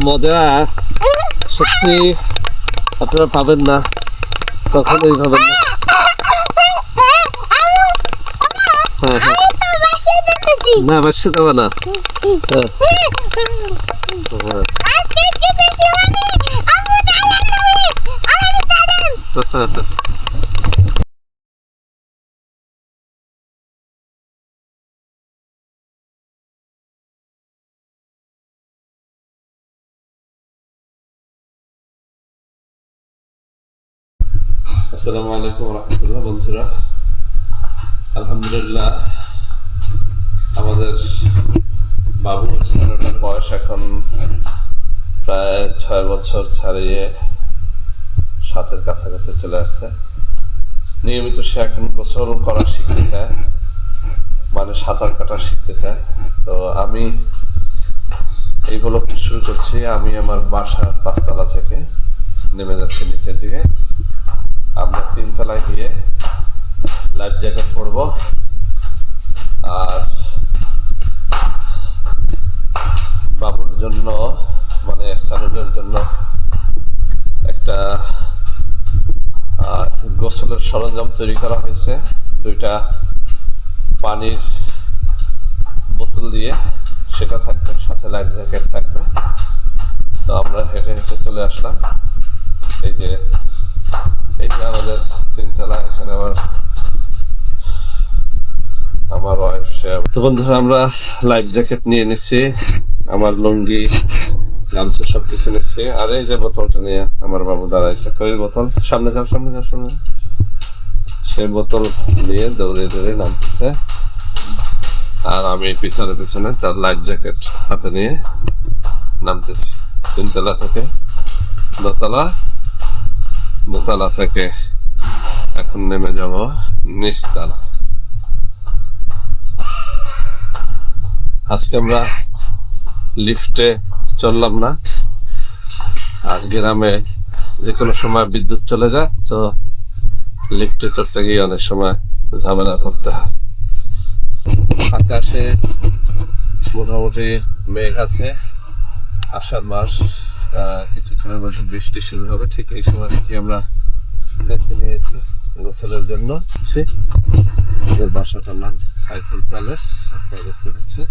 মজা সত্যি আপনারা পাবেন না, কখনোই পাবেন না। হ্যাঁ হ্যাঁ না, বাসে দেবো না। আসসালামু আলাইকুম রহমতুল্লাহ। বন্ধুরা, আলহামদুলিল্লাহ আমাদের বাবু ছেলেটার বয়স এখন প্রায় 6 বছর ছাড়িয়ে 7-এর কাছাকাছি চলে আসছে। নিয়মিত সে এখন গোসল করা শিখতে চায়, মানে সাঁতার কাটা শিখতে চায়। তো আমি এই ব্লগটি শুরু করছি। আমি আমার বাসার 5তলা থেকে নেমে যাচ্ছি নিচের দিকে। আমরা 3 তলায় গিয়ে লাইফ জ্যাকেট পরবো আর বাবুর জন্য মানে সানুনের জন্য একটা গোসলের সরঞ্জাম তৈরি করা হয়েছে। 2টা পানির বোতল দিয়ে সেটা থাকবে, সাথে লাইফ জ্যাকেট থাকবে। তো আমরা হেঁটে হেঁটে চলে আসলাম। এই যে এইটা আমাদের 3 তলা, এখানে আমার ওয়াইফ। তো বন্ধুরা, আমরা লাইফ জ্যাকেট নিয়ে নিচ্ছি, আমার লুঙ্গি গামছা সবকিছু নিচ্ছি। আর এই যে বোতলটা নিয়ে আমার বাবু দাঁড়াইছে। কই বোতল? সামনে যাও, সামনে যাও, সামনে। সে বোতল নিয়ে দৌড়ে দৌড়ে নামতেছে আর আমি পিছনে পিছনে তার লাইফ জ্যাকেট হাতে নিয়ে নামতেছি। 3 তলা থেকে দোতলা থেকে এখন নেমে যাব নিচতলা। আজকে আমরা লিফটে চললাম না, আর গ্রামে যে কোনো সময় বিদ্যুৎ চলে যায়, তো লিফটে চড়তে গিয়ে অনেক সময় ঝামেলা করতে হয়। আকাশে মোটামুটি মেঘ আছে। আষাঢ় মাস, কিছুক্ষণের মধ্যে বৃষ্টি শুরু হবে। ঠিক এই সময় থেকে আমরা বেছে নিয়েছি গোসলের জন্য। বাসাটার নাম সাইফুল প্যালেস, আপনারা দেখতে পাচ্ছেন।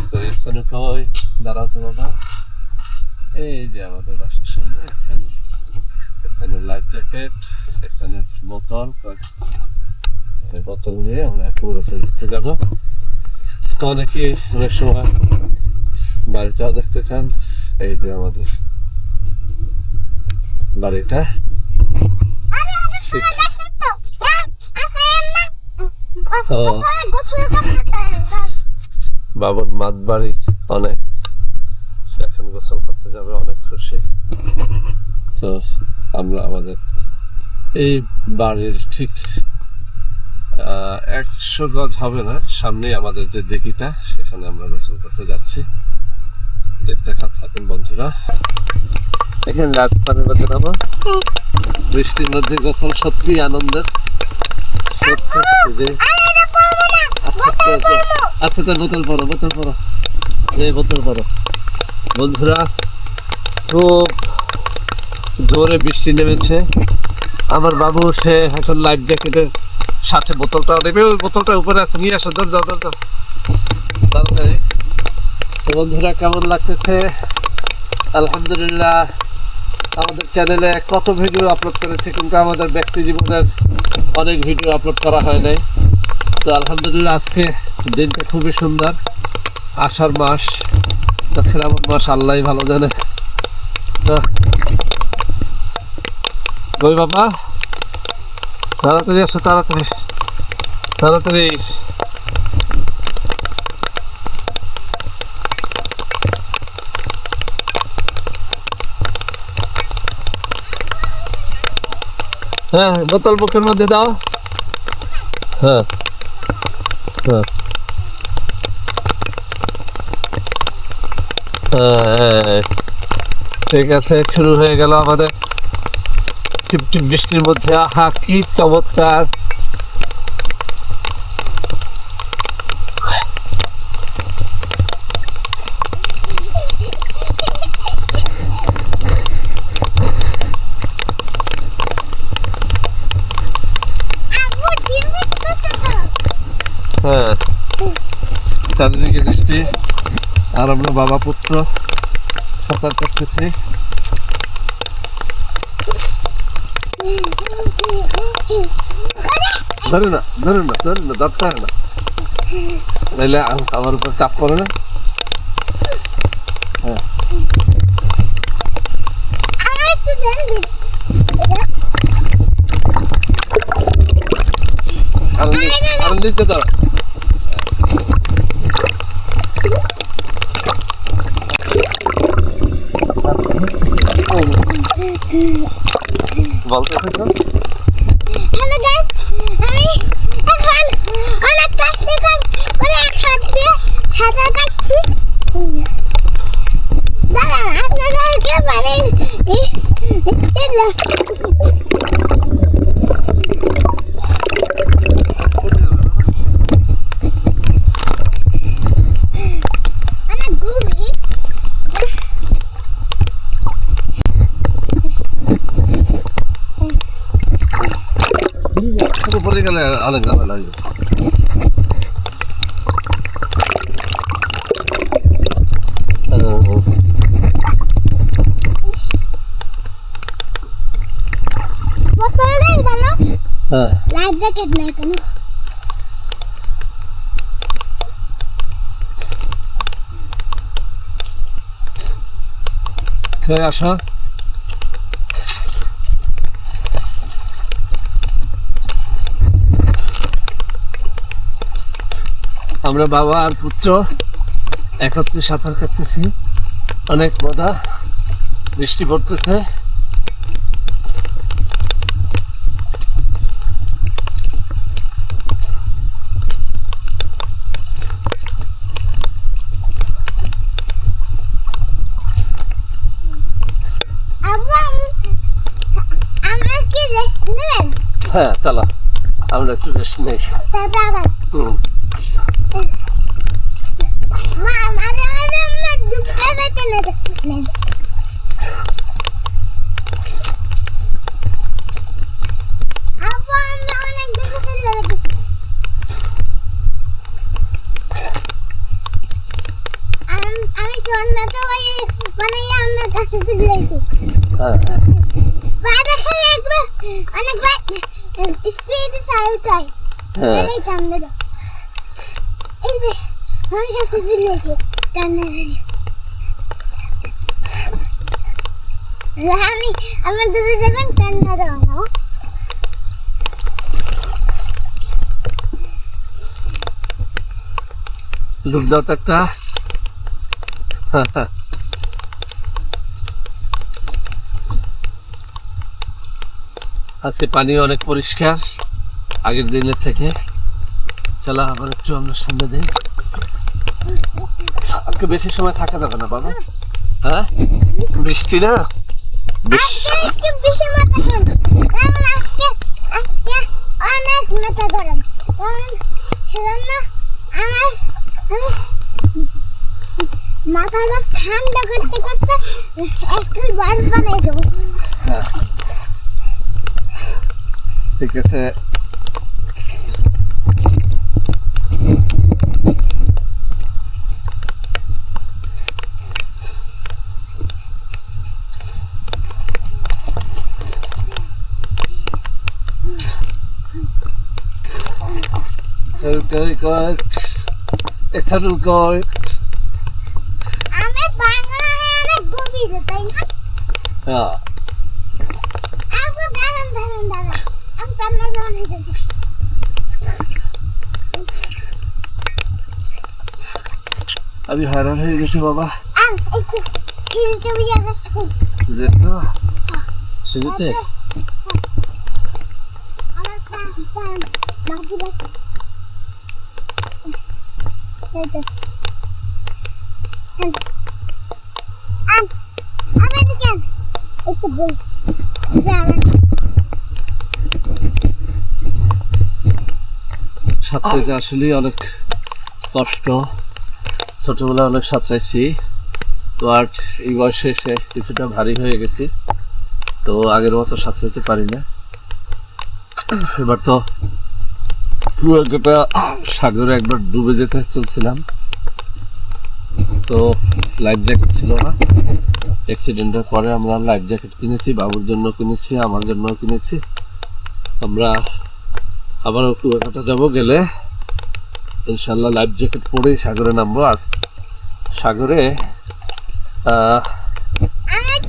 তো এখানে কই দাঁড়াতে বাবা, এই যে আমাদের বাসার সামনে এখানে লাইফ জ্যাকেট, এখানে বোতল, এই বোতল নিয়ে আমরা পুরো দিতে যাবো। তো অনেকে অনেক সময় বাড়িটাও দেখতে চান। এই যে আমাদের বাড়িটা, বাবুর মাত বাড়ি অনেক, এখন গোসল করতে যাবে, অনেক খুশি। তো আমরা আমাদের এই বাড়ির ঠিক 100 গজ হবে না, সামনেই আমাদের যে দিঘিটা, সেখানে আমরা গোসল করতে যাচ্ছি। দেখতে থাকুন বন্ধুরা। এখানে রাত পানির মধ্যে নামা, বৃষ্টির মধ্যে গোসল সত্যি আনন্দের। আচ্ছা তার বোতল পরো, এই বোতল পরো। বন্ধুরা, খুব জোরে বৃষ্টি নেমেছে। আমার বাবু সে এখন লাইফ জ্যাকেটের সাথে বোতলটা নেবে, ওই বোতলটা উপরে আছে, নিয়ে আসো, দৌড় তাড়াতাড়ি। বন্ধুরা, কেমন লাগতেছে? আলহামদুলিল্লাহ আমাদের চ্যানেলে কত ভিডিও আপলোড করেছে, কিন্তু আমাদের ব্যক্তি জীবনের অনেক ভিডিও আপলোড করা হয় নাই। তো আলহামদুলিল্লাহ আজকে দিনটা খুবই সুন্দর। আষাঢ় মাস, শ্রাবণ মাস, আল্লাহ ভালো জানে। বাবা তাড়াতাড়ি আসো, তাড়াতাড়ি। হ্যাঁ, বোতল বুকের মধ্যে দাও। হ্যাঁ, ঠিক আছে, শুরু হয়ে গেল আমাদের টিপটিপ বৃষ্টির মধ্যে। আহা, কি চমৎকার! হ্যাঁ, চারিদিকে বৃষ্টি আর আমরা বাবা পুত্র সাঁতার কাটতেছি। ধরে না ধরতে হয় না, নাইলে আমার উপর চাপ পড়ে না। হ্যাঁ, আনন্দ দিতে দাও। বলতে হ্যালো গাইস, আমি এখন অনেক কষ্ট করে এক হাত দিয়ে সাঁতার কাটছি। দাঁড়ান, আপনাদেরকে মানে অনেক গভীর। উপরে গেলে অনেক ভালো লাগবে। হ্যাঁ, লাইট জ্যাকেট নাই কেন? খেয়ে আসা। আমরা বাবা আর পুত্র একত্রে সাঁতার কাটতেছি, অনেক মজা, বৃষ্টি পড়তেছে। আমার কি রেস্ট নেবেন? হ্যাঁ, চলো আমরা একটু রেস্ট নেই। তারপর আবার হুম, মাঝে মাঝে আমরা ডুবতে যেতে নেই। আপু, আমরা অনেক দেখে ফেলে রেখেছি। আমি ঝর্ণাটা মানে আমরা কাছে তুলেছি। হ্যাঁ, বাটা খাই একবার অনেকবার স্পিডে চালাই। হ্যাঁ, এই টান্ডা এই যে আমার কাছে তুলেছি টান্ডা। আমি আমার দুধে দেবেন টান্ডা দেওয়া। লুক দাও তো একটা। আজকে পানি অনেক পরিষ্কার আগের দিনের থেকে। চলো আবার একটু আমরা সামনে দিই। আজকে বেশি সময় থাকা যাবে না বাবা। হ্যাঁ, বৃষ্টি না, আজকে একটু বেশি মাথা গরম, কারণ আজকে অনেক মাথা গরম। কারণ সেজন্য আমার মাথাটা ঠান্ডা করতে করতে একটু বরফ বানিয়ে দেবো। হ্যাঁ, ঠিক আছে। Settle going. আমি বাংলায় অনেক গভীরে, তাই না? Yeah. আপু দাঁড়ান। আমি টান্ডা দেওয়া নিয়ে যাচ্ছি। আমি হয়রান হয়ে গেছি বাবা। একটু ছিলকে বিয়ে গেছে। দেখো সিঁড়িতে আমার পা মাগুরা এই আমি দেখেন একটু বল। সাঁতরাইতে আসলে অনেক কষ্ট, ছোটবেলায় অনেক সাঁতরাইছি, তো আর এই বয়সে এসে কিছুটা ভারী হয়ে গেছি, তো আগের মতো সাঁতরাইতে পারি না। এবার তো কুয়াকাটা সাগরে একবার ডুবে যেতে চলছিলাম, তো লাইফ জ্যাকেট ছিল না। অ্যাক্সিডেন্টের পরে আমরা লাইফ জ্যাকেট কিনেছি, বাবুর জন্য কিনেছি, আমার জন্য কিনেছি। আমরা আবারও কুয়াকাটা যাব, গেলে ইনশাল্লাহ লাইফ জ্যাকেট পরেই সাগরে নামবো। আর সাগরে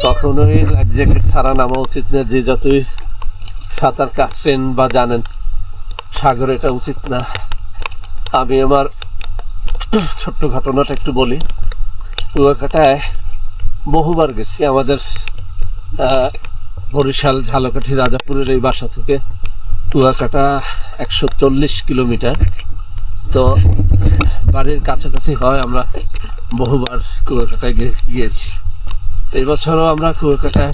কখনোই লাইফ জ্যাকেট ছাড়া নামা উচিত না। যে যতই সাঁতার কাটেন বা জানেন, সাগরে এটা উচিত না। আমি আমার ছোট্ট ঘটনাটা একটু বলি। কুয়াকাটায় বহুবার গেছি। আমাদের বরিশাল ঝালকাঠি রাজাপুরের এই বাসা থেকে কুয়াকাটা 140 কিলোমিটার। তো বাড়ির কাছাকাছি হয়, আমরা বহুবার কুয়াকাটায় গিয়েছি। এই বছরও আমরা কুয়াকাটায়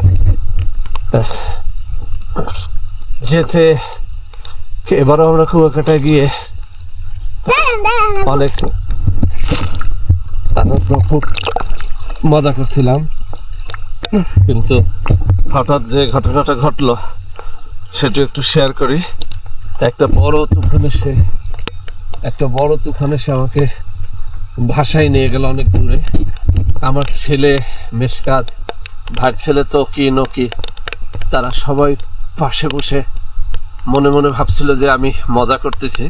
যেতে, এবারও আমরা কুয়াকাটায় গিয়ে অনেক খুব মজা করছিলাম। কিন্তু হঠাৎ যে ঘটনাটা ঘটলো সেটা একটু শেয়ার করি। একটা বড় তুফান এসে আমাকে ভাসায় নিয়ে গেল অনেক দূরে। আমার ছেলে মেশকাত, ভাইয়ের ছেলে তকি নকি, তারা সবাই পাশে বসে মনে মনে ভাবছিল যে আমি মজা করতেছি।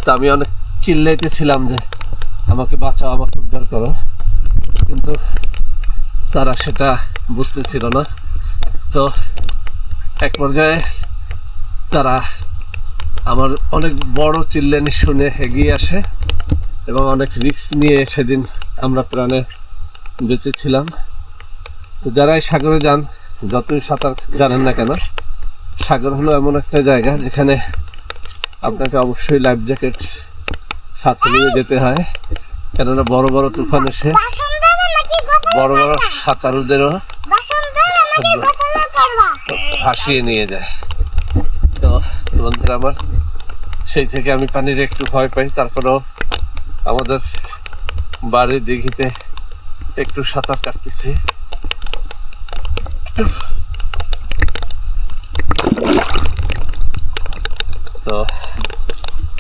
তা আমি অনেক চিল্লাইতেছিলাম যে আমাকে বাঁচাও, আমাকে উদ্ধার করো, কিন্তু তারা সেটা বুঝতেছিল না। তো এক পর্যায়ে তারা আমার অনেক বড় চিল্লানি শুনে এগিয়ে আসে এবং অনেক রিস্ক নিয়ে সেদিন আমরা প্রাণে বেঁচেছিলাম। তো যারাই সাগরে যান, যতই সাঁতার জানেন না কেন, সাগর হলো এমন একটা জায়গা যেখানে আপনাকে অবশ্যই লাইফ জ্যাকেট সাথে নিয়ে যেতে হয়। কেননা বড় বড় তুফান এসে বড় বড় সাঁতারুদেরও ভাসিয়ে নিয়ে যায়। তো বন্ধুরা আমার, সেই থেকে আমি পানির একটু ভয় পাই। তারপরেও আমাদের বাড়ির দিঘিতে একটু সাঁতার কাটতেছি। তো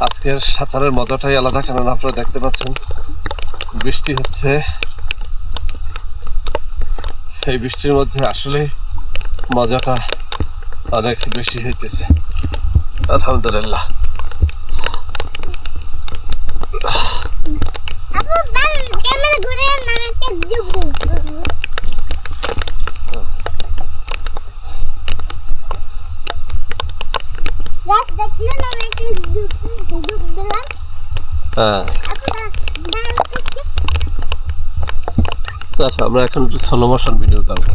আজকের সাঁতারের মজাটাই আলাদা, কেননা আপনারা দেখতে পাচ্ছেন বৃষ্টি হচ্ছে। এই বৃষ্টির মধ্যে আসলে মজাটা অনেক বেশি হইতেছে। আলহামদুলিল্লাহ। হ্যাঁ, আচ্ছা, আমরা এখন একটু স্লো মোশন ভিডিও করবো।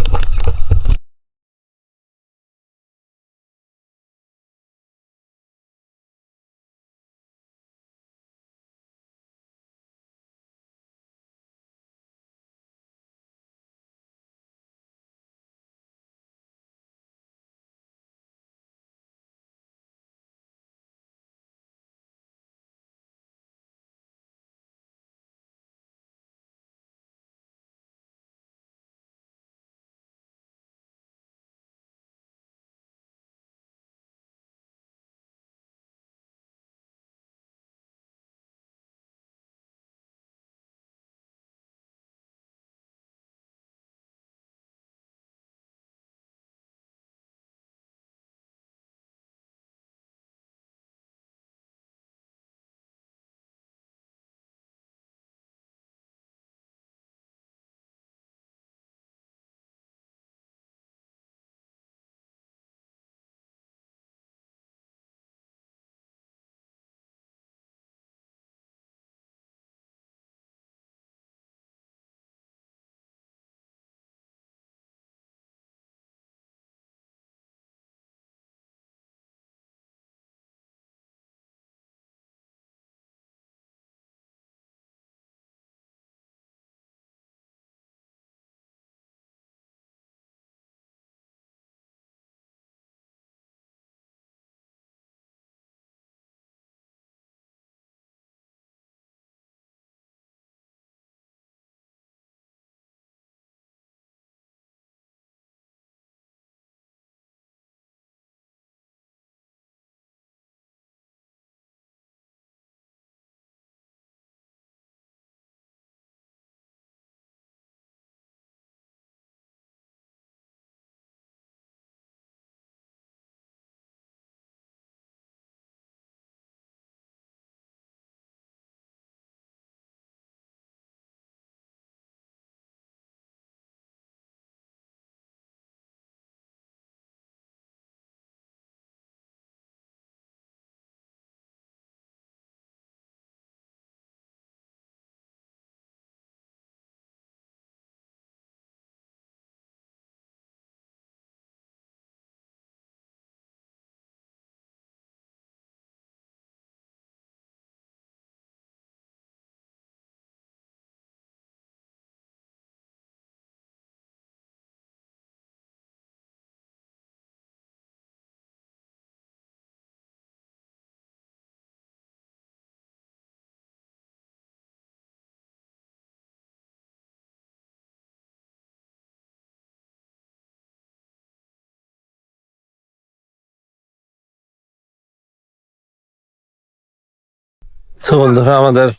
তো বন্ধুরা আমাদের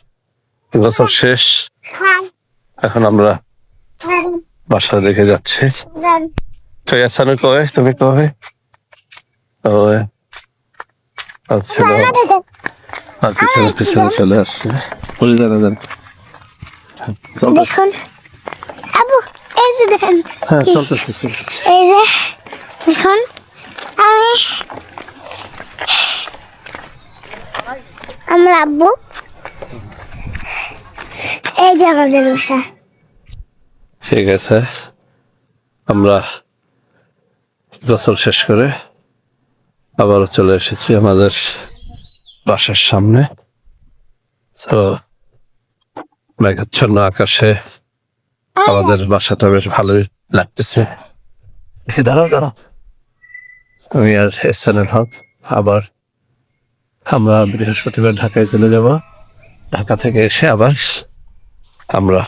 গোসল শেষ, হাই এখন আমরা বাসা দেখে যাচ্ছি। কই আসানো, কই তুমি, কই ওই আচ্ছা আর পিছনে পিছনে চলে আসছে। বলি দাঁড়া দাঁড়া, দেখুন আবু, এই যে দেখেন, হ্যাঁ চলতেছে চলতেছে। এই যে দেখুন আমি আমার আব্বু, এই যে আমাদের বাসা। ঠিক আছে, আমরা গোসল শেষ করে আবারও চলে এসেছি আমাদের বাসার সামনে। তো মেঘাচ্ছন্ন আকাশে আমাদের বাসাটা বেশ ভালোই লাগতেছে। দাঁড়াও দাঁড়াও, আমি আর এহসানুল হক আবার আমরা বৃহস্পতিবার ঢাকায় চলে যাব। ঢাকা থেকে এসে আবার আমরা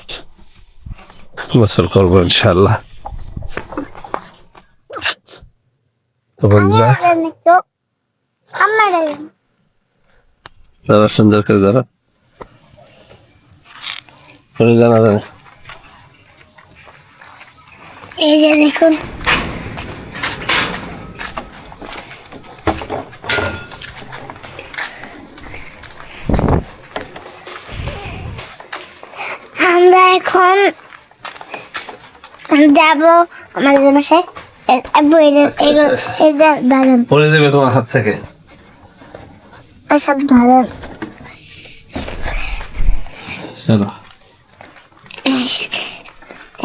গোসল করবো ইনশাল্লাহ। তো বন্ধুরা তো আমার যারা সুন্দর করে যারা করে জানা জানে। এই যে দেখুন আমরা এখন যাব আমাদের বাসায়। আব্বু এই যে এই যে দাঁড়ান, পরে দেবে তোমার হাত থেকে। সব দাঁড়ান। চলো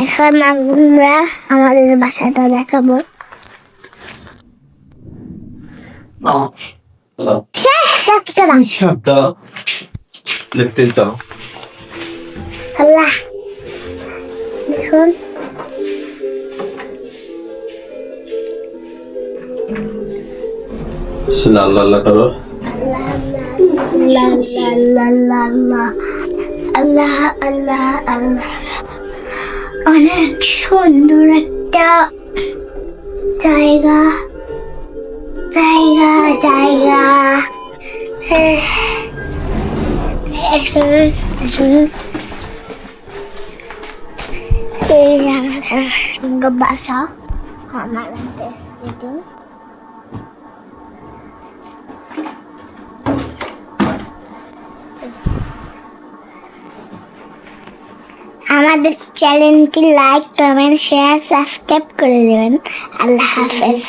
এখন আমরা আমাদের বাসাটা দেখাবো। শেষ রাস্তা। লিফটে চলো। আল্লাহ দেখুন আল্লাহ আল্লাহ করো। আল্লাহ আল্লাহ আল্লাহ আল্লাহ আল্লাহ। অনেক সুন্দর একটা জায়গা জায়গা জায়গা। এই আমাদের বাসা, আমাদের সিটি। আমাদের চ্যানেলটি লাইক, কমেন্ট, শেয়ার, সাবস্ক্রাইব করে দেবেন। আল্লাহ হাফেজ।